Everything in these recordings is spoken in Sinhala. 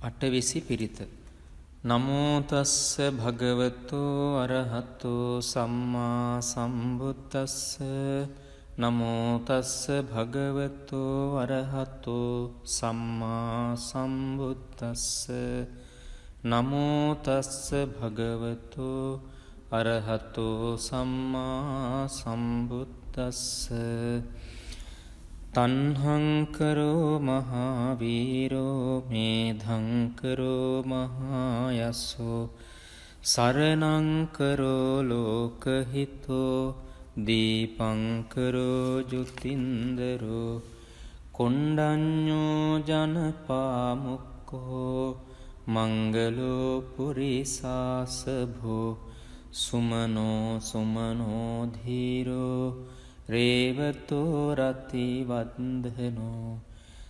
අටවිසි පිරිත. නමෝ තස්ස භගවතෝ අරහතෝ සම්මා සම්බුද්දස්ස. නමෝ තස්ස භගවතෝ අරහතෝ සම්මා සම්බුද්දස්ස. නමෝ තස්ස භගවතෝ අරහතෝ සම්මා සම්බුද්දස්ස. තන්හංකරෝ මහාවීරෝ මේධංකරෝ මහායස්සෝ සරණංකරෝ ලෝකහිතෝ දීපංකරෝ ජුතින්දරෝ කොණ්ඩඤ්ඤෝ ජනපාමුක්කෝ මංගලෝ පුරිසාසභෝ සුමනෝ සුමනෝ ධීරෝ රේවතෝ රතිවන්දනෝ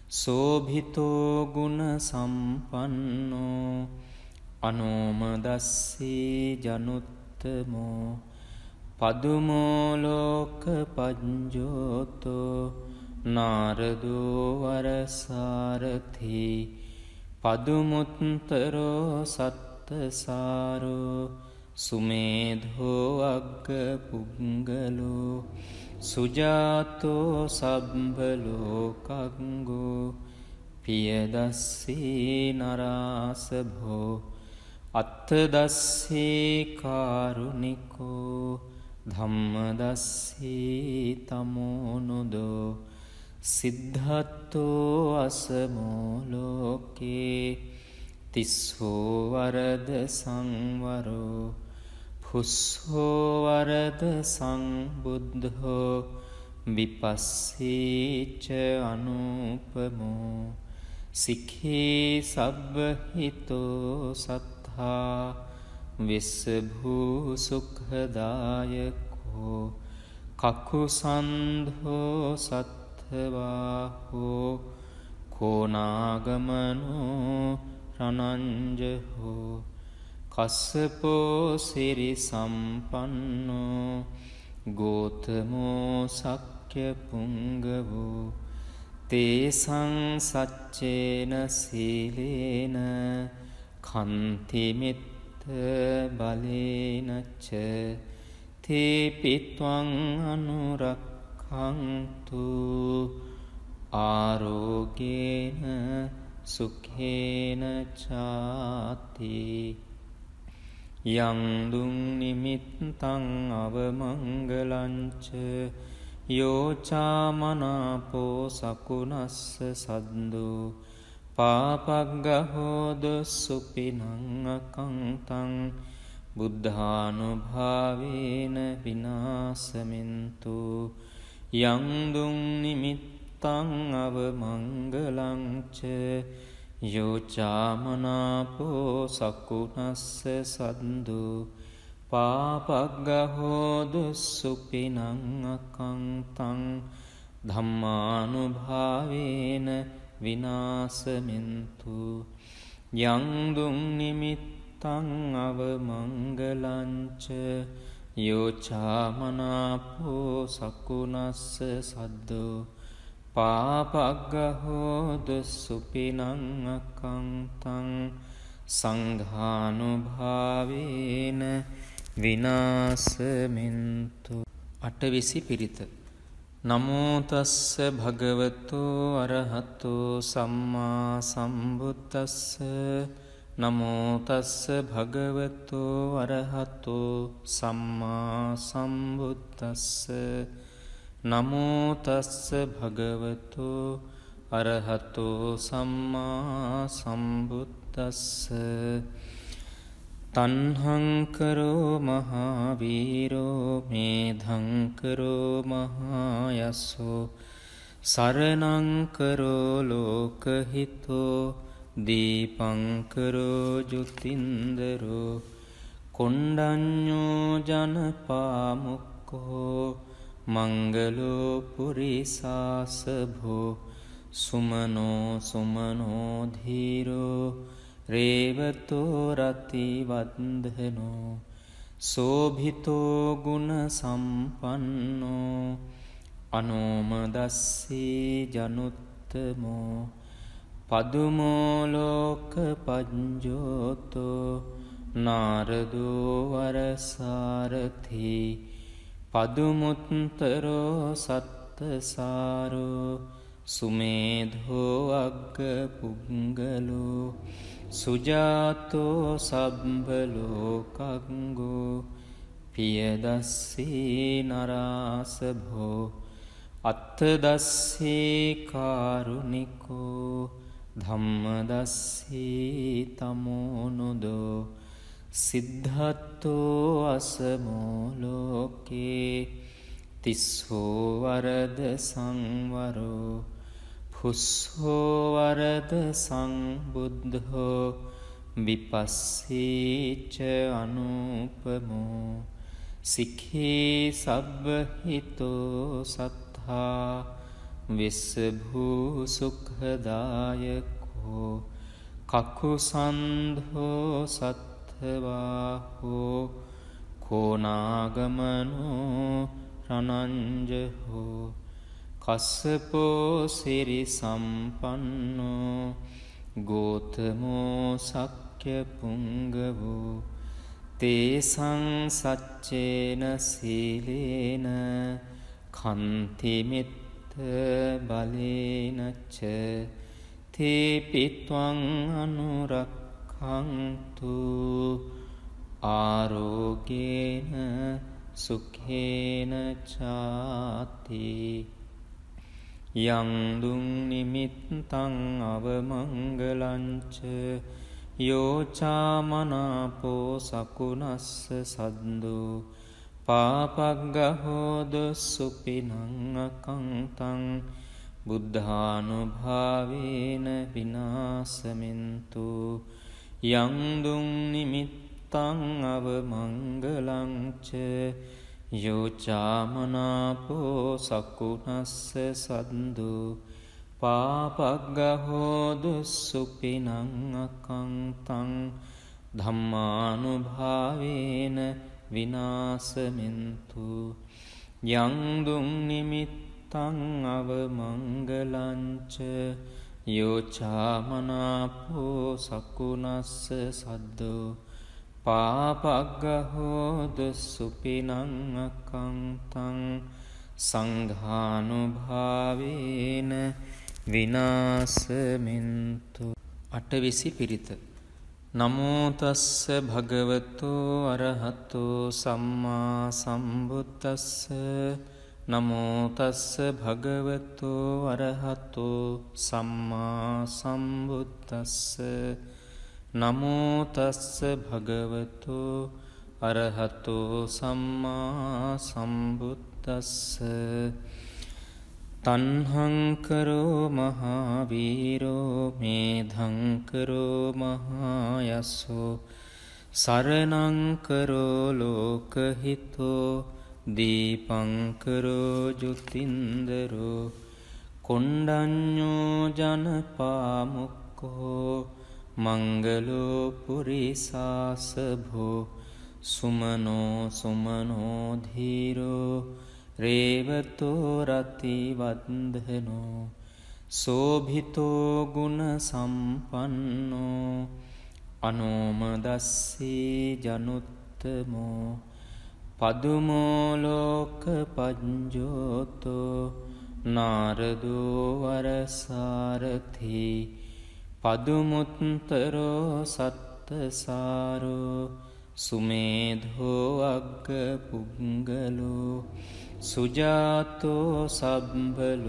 සෝභිතෝ ගුණ සම්පන්නෝ අනෝමදස්සී ජනුත්තමෝ පදුමෝ ලෝක පඤ්ජෝතෝ නාරදෝ වරසාරථි පදුමුත්තරෝ සත්තසාරෝ සුමේධෝ අග්ග පුංගලෝ සුජාතෝ සබ්බලෝකංගෝ පියදස්සී නරාසභෝ අත්තදස්සී කාරුණිකෝ ධම්මදස්සී තමෝනුදෝ සිද්ධත්තෝ අසමෝ ලෝකේ තිස්සෝ වරද සංවරෝ පුස්සෝ වරද සංබුද්ධෝ විපස්සීච අනුපමෝ සික්ඛී සබ්බහිතෝ සත්තා විස්සභූ සුඛදායකෝ කකුසන්ධෝ සත්ථවාහෝ කෝනාගමනෝ රණංජහෝ කස්සපෝ සිරි සම්පන්නෝ ගෝතමෝ සක්්‍ය පුංගවෝ තේසං සච්චේන සීලේන කන්තිමිත්ත බලේනච්ච තේපිත්වං අනුරක්ඛන්තු ආරෝගේන සුඛේන චාති. යං දුං නිමිත්තං අවමංගලංච යෝචාමනාපෝ සකුණස්ස සද්දෝ පාපග්ගහෝද සුපිනං අකංතං බුද්ධානුභාවේන විනාසමින්තු. යං දුං නිමිත්තං අවමංගලංච යෝචාමනාපෝ සකුණස්ස සද්දෝ පාපග්ගහෝද සුපිනං අකංතං ධම්මානුභාවේන විනාසමින්තු. යං දුං නිමිත්තං අවමංගලංච යෝචාමනාපෝ සකුණස්ස සද්දෝ පාපග්ගහෝද සුපිනං අකංතං සංඝානුභාවේන විනාසමින්තු. අටවිසි පිරිත. නමෝ තස්ස භගවතෝ අරහතෝ සම්මා සම්බුද්දස්ස. නමෝ තස්ස භගවතෝ අරහතෝ සම්මා සම්බුද්දස්ස. නමෝ තස්ස භගවතෝ අරහතෝ සම්මා සම්බුද්දස්ස. තන්හංකරෝ මහාවීරෝ මේධංකරෝ මහායස්සෝ සරණංකරෝ ලෝකහිතෝ දීපංකරෝ ජුතින්දරෝ කොණ්ඩඤ්ඤෝ ජනපාමුක්කෝ මංගලෝ පුරිසාසභෝ සුමනෝ සුමනෝ ධීරෝ රේවතෝ රතිවන්දනෝ සෝභිතෝ ගුණ සම්පන්නෝ අනෝමදස්සී ජනුත්තමෝ පදුමෝලෝක පජ්ජෝතෝ නාරදෝ වරසාරථී පදුමුත්තරෝ සත්තසාරෝ සුමේධෝ අග්ග පුංගලෝ සුජාතෝ සබ්බලෝකංගෝ පියදස්සී නරාසභෝ අත්තදස්සී කාරුණිකෝ ධම්මදස්සී තමෝනුදෝ සිද්ධත්තෝ අසමෝලෝකේ තිස්සෝ වරද සංවරෝ පුස්සෝ වරද සංබුද්ධෝ විපස්සීච අනුපමෝ සික්ඛී සබ්බහිතෝ සත්තා විස්සභූ සුඛදායකෝ කකුසන්ධෝ සත්ථවාහෝ කෝනාගමනෝ රණංජහෝ කස්සපෝ සිරි සම්පන්නෝ ගෝතමෝ සක්්‍ය පුංගවෝ තේසං සච්චේන සීලේන කන්තිමිත්ත බලේනච්ච තේපිත්වං අනුරක්ඛන්තු ආරෝගේන සුඛේන චාති යං දුං නිමිත්තං අවමංගලංච යෝචාමනාපෝ සකුනස්ස සද්දෝ පාපග්ගහෝද සුපිනං අකංතං බුද්ධානුභාවේන විනාසමින්තු යං දුං නිමිත්තං අවමංගලංච යෝචාමනාපෝ සකුනස්ස සද්දෝ පාපග්ගහෝද සුපිනං අකංතං ධම්මානුභාවේන විනාසමින්තු යං දුං නිමිත්තං අවමංගලංච යෝචාමනාපෝ සකුනස්ස සද්දෝ පාපග්ගහෝද සුපිනං අකංතං සංඝානුභාවේන විනාසමින්තු අටවිසි පිරිත නමෝ තස්ස භගවතෝ අරහතෝ සම්මා සම්බුද්දස්ස නමෝ තස්ස භගවතෝ අරහතෝ සම්මා සම්බුද්දස්ස නමෝ තස්ස භගවතෝ අරහතෝ සම්මා සම්බුද්දස්ස තණ්හං කරෝ මහාවීරෝ මේධං කරෝ මහායස්සෝ සරණං කරෝ ලෝකහිතෝ දීපං කරෝ ජුතින්දරෝ කොණ්ඩඤ්ඤෝ ජනපාමුක්ඛෝ මංගලෝ පුරිසාසභෝ සුමනෝ සුමනෝ ධීරෝ රේවතෝ රතිවන්දනෝ සෝභිතෝ ගුණ සම්පන්නෝ අනෝමදස්සී ජනුත්තමෝ පදුමෝලෝක පජ්ජෝතෝ නාරදෝ වරසාරථී පදුමුත්තරෝ සත්තසාරෝ සුමේධෝ අග්ග පුංගලෝ සුජාතෝ සබ්බලෝකංගෝ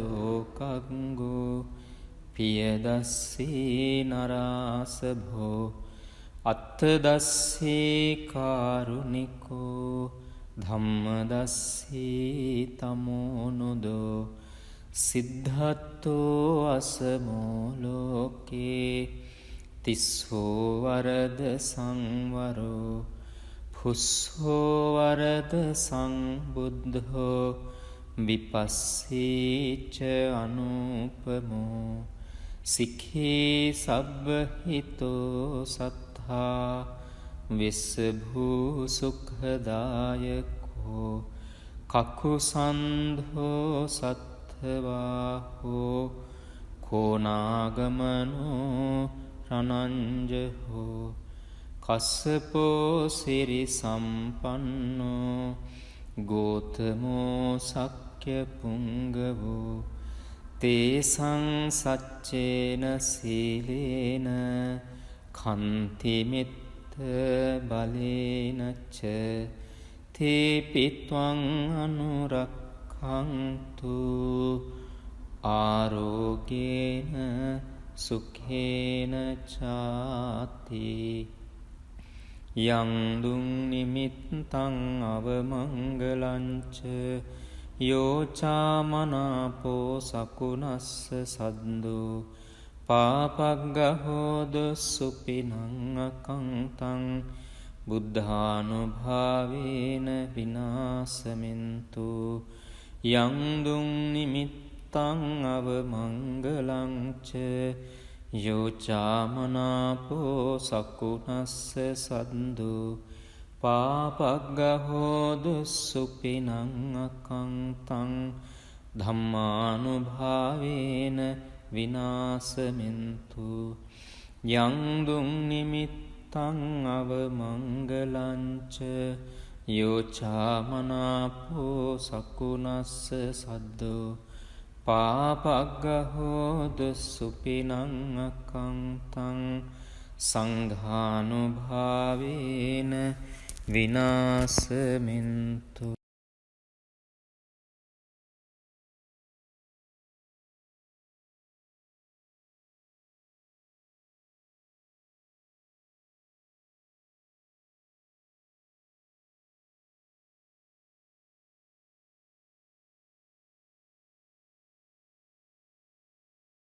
පියදස්සී නරාසභෝ අත්තදස්සී කාරුණිකෝ ධම්මදස්සී තමෝනුදෝ සිද්ධත්තෝ අසමෝලෝකේ තිස්සෝ වරද සංවරෝ පුස්සෝ වරද සංබුද්ධෝ විපස්සීච අනුපමෝ සික්ඛී සබ්බහිතෝ සත්තා විස්සභූ සුඛදායකෝ කකුසන්ධෝ සත්ථවාහෝ කෝනාගමනෝ රනංජහෝ කස්සපෝ සිරි සම්පන්නෝ ගෝතමෝ සක්්‍ය පුංගවෝ තේසං සච්චේන සීලේන කන්තිමිත්ත බලේනච්ච තේපිත්වං අනුරක්ඛන්තු ආරෝගේන සුඛේන චාති යං දුං නිමිත්තං අවමංගලංච යෝචාමනාපෝ සකුනස්ස සද්දෝ පාපග්ගහෝද සුපිනං අකංතං බුද්ධානුභාවේන විනාසමින්තු යං දුං නිමිත්තං අවමංගලංච යෝචාමනාපෝ සකුනස්ස සද්දෝ පාපග්ගහෝද සුපිනං අකංතං ධම්මානුභාවේන විනාසමින්තු යං දුං නිමිත්තං අවමංගලංච යෝචාමනාපෝ සකුනස්ස සද්දෝ පාපග්ගහෝද සුපිනං අකංතං සංඝානුභාවේන විනාසමින්තු